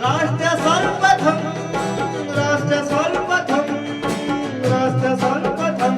राष्ट्र सर्वप्रथम राष्ट्र सर्वप्रथम राष्ट्र सर्वप्रथम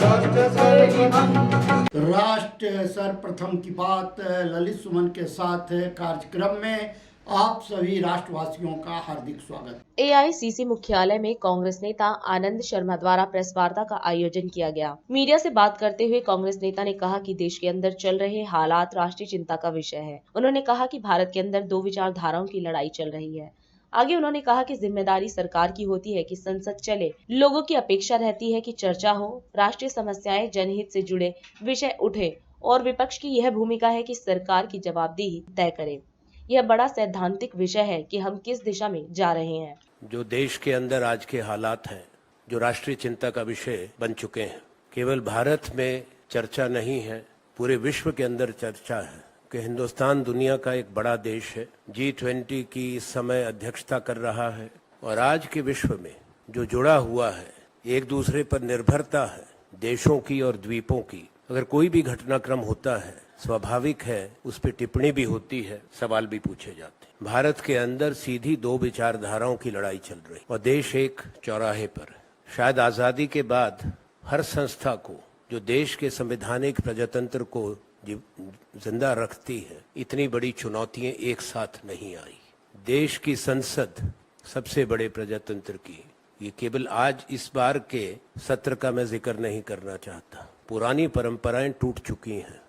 राष्ट्र सर्वप्रथम राष्ट्र सर्वप्रथम की बात ललित सुमन के साथ कार्यक्रम में आप सभी राष्ट्रवासियों का हार्दिक स्वागत। एआईसीसी मुख्यालय में कांग्रेस नेता आनंद शर्मा द्वारा प्रेस वार्ता का आयोजन किया गया। मीडिया से बात करते हुए कांग्रेस नेता ने कहा कि देश के अंदर चल रहे हालात राष्ट्रीय चिंता का विषय है। उन्होंने कहा कि भारत के अंदर दो विचारधाराओं की लड़ाई चल रही है। आगे उन्होंने कहा कि जिम्मेदारी सरकार की होती है कि संसद चले, लोगों की अपेक्षा रहती है कि चर्चा हो, राष्ट्रीय समस्याएं, जनहित से जुड़े विषय उठे और विपक्ष की यह भूमिका है कि सरकार की जवाबदेही तय करे। यह बड़ा सैद्धांतिक विषय है कि हम किस दिशा में जा रहे हैं। जो देश के अंदर आज के हालात हैं, जो राष्ट्रीय चिंता का विषय बन चुके हैं, केवल भारत में चर्चा नहीं है, पूरे विश्व के अंदर चर्चा है कि हिंदुस्तान दुनिया का एक बड़ा देश है, G20 की इस समय अध्यक्षता कर रहा है और आज के विश्व में जो जुड़ा हुआ है, एक दूसरे पर निर्भरता है देशों की और द्वीपों की। अगर कोई भी घटनाक्रम होता है, स्वाभाविक है उस पर टिप्पणी भी होती है, सवाल भी पूछे जाते हैं। भारत के अंदर सीधी दो विचारधाराओं की लड़ाई चल रही और देश एक चौराहे पर है। शायद आजादी के बाद हर संस्था को जो देश के संवैधानिक प्रजातंत्र को जिंदा रखती है, इतनी बड़ी चुनौतियां एक साथ नहीं आई। देश की संसद सबसे बड़े प्रजातंत्र की, ये केवल आज इस बार के सत्र का मैं जिक्र नहीं करना चाहता। पुरानी परंपराएं टूट चुकी हैं।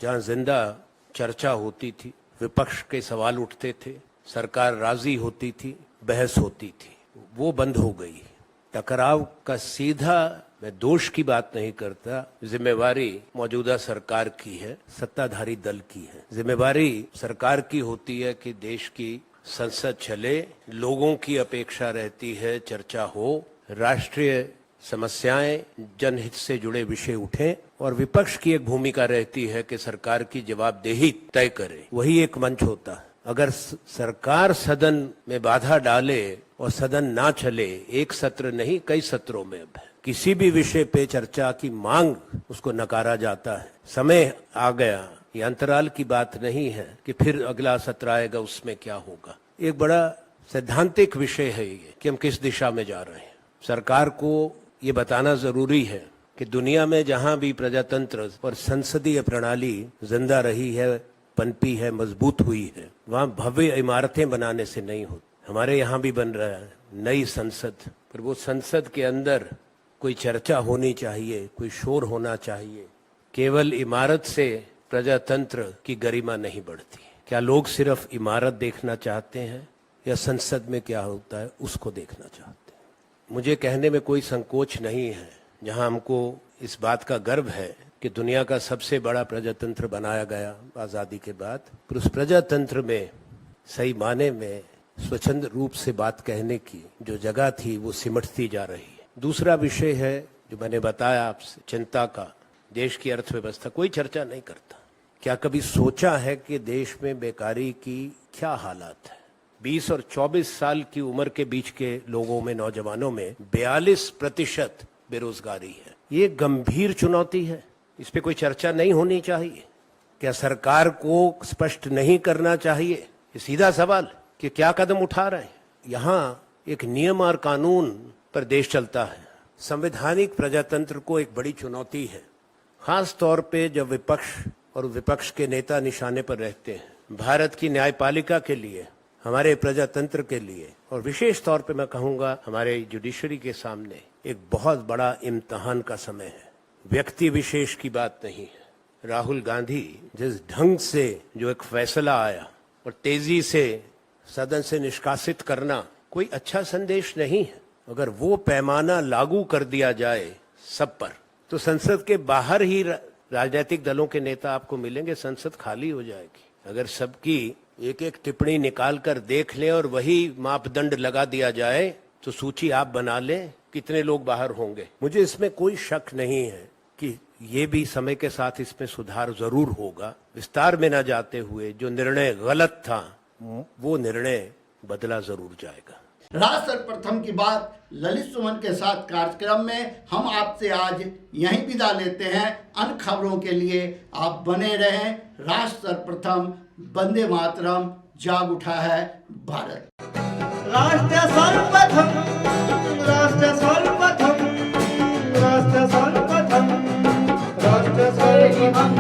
जहाँ जिंदा चर्चा होती थी, विपक्ष के सवाल उठते थे, सरकार राजी होती थी, बहस होती थी, वो बंद हो गई। टकराव का सीधा, मैं दोष की बात नहीं करता, जिम्मेवारी मौजूदा सरकार की है, सत्ताधारी दल की है। जिम्मेवारी सरकार की होती है कि देश की संसद चले, लोगों की अपेक्षा रहती है चर्चा हो, राष्ट्रीय समस्याएं, जनहित से जुड़े विषय उठें और विपक्ष की एक भूमिका रहती है कि सरकार की जवाबदेही तय करे। वही एक मंच होता है। अगर सरकार सदन में बाधा डाले और सदन ना चले, एक सत्र नहीं कई सत्रों में अब किसी भी विषय पे चर्चा की मांग, उसको नकारा जाता है। समय आ गया, ये अंतराल की बात नहीं है कि फिर अगला सत्र आएगा उसमें क्या होगा। एक बड़ा सैद्धांतिक विषय है ये कि हम किस दिशा में जा रहे हैं। सरकार को ये बताना जरूरी है कि दुनिया में जहां भी प्रजातंत्र और संसदीय प्रणाली जिंदा रही है, पनपी है, मजबूत हुई है, वहां भव्य इमारतें बनाने से नहीं होती। हमारे यहाँ भी बन रहा है नई संसद, पर वो संसद के अंदर कोई चर्चा होनी चाहिए, कोई शोर होना चाहिए। केवल इमारत से प्रजातंत्र की गरिमा नहीं बढ़ती। क्या लोग सिर्फ इमारत देखना चाहते हैं या संसद में क्या होता है उसको देखना चाहते हैं? मुझे कहने में कोई संकोच नहीं है, जहां हमको इस बात का गर्व है कि दुनिया का सबसे बड़ा प्रजातंत्र बनाया गया आजादी के बाद, पर उस प्रजातंत्र में सही माने में स्वच्छंद रूप से बात कहने की जो जगह थी वो सिमटती जा रही है। दूसरा विषय है जो मैंने बताया आपसे, चिंता का, देश की अर्थव्यवस्था। कोई चर्चा नहीं करता। क्या कभी सोचा है कि देश में बेकारी की क्या हालात है? 20 और 24 साल की उम्र के बीच के लोगों में, नौजवानों में 42% बेरोजगारी है। ये गंभीर चुनौती है, इस पे कोई चर्चा नहीं होनी चाहिए? क्या सरकार को स्पष्ट नहीं करना चाहिए? ये सीधा सवाल कि क्या कदम उठा रहे हैं। यहाँ एक नियम और कानून पर देश चलता है। संवैधानिक प्रजातंत्र को एक बड़ी चुनौती है, खास तौर पे जब विपक्ष और विपक्ष के नेता निशाने पर रहते हैं। भारत की न्यायपालिका के लिए, हमारे प्रजातंत्र के लिए और विशेष तौर पे मैं कहूंगा हमारे जुडिशरी के सामने एक बहुत बड़ा इम्तहान का समय है। व्यक्ति विशेष की बात नहीं है। राहुल गांधी जिस ढंग से जो एक फैसला आया और तेजी से सदन से निष्कासित करना कोई अच्छा संदेश नहीं है। अगर वो पैमाना लागू कर दिया जाए सब पर, तो संसद के बाहर ही राजनीतिक दलों के नेता आपको मिलेंगे, संसद खाली हो जाएगी। अगर सबकी एक एक टिप्पणी निकाल कर देख लें और वही मापदंड लगा दिया जाए, तो सूची आप बना लें कितने लोग बाहर होंगे। मुझे इसमें कोई शक नहीं है कि ये भी समय के साथ इसमें सुधार जरूर होगा। विस्तार में न जाते हुए जो निर्णय गलत था वो निर्णय बदला जरूर जाएगा। राष्ट्र सर्वप्रथम की बात ललित सुमन के साथ कार्यक्रम में हम आपसे आज यहीं विदा लेते हैं। अन्य खबरों के लिए आप बने रहें। राष्ट्र सर्वप्रथम, वंदे मातरम, जाग उठा है भारत। राष्ट्र सर्वप्रथम राष्ट्र सर्वप्रथम राष्ट्र सर्वप्रथम राष्ट्र सर्वप्रथम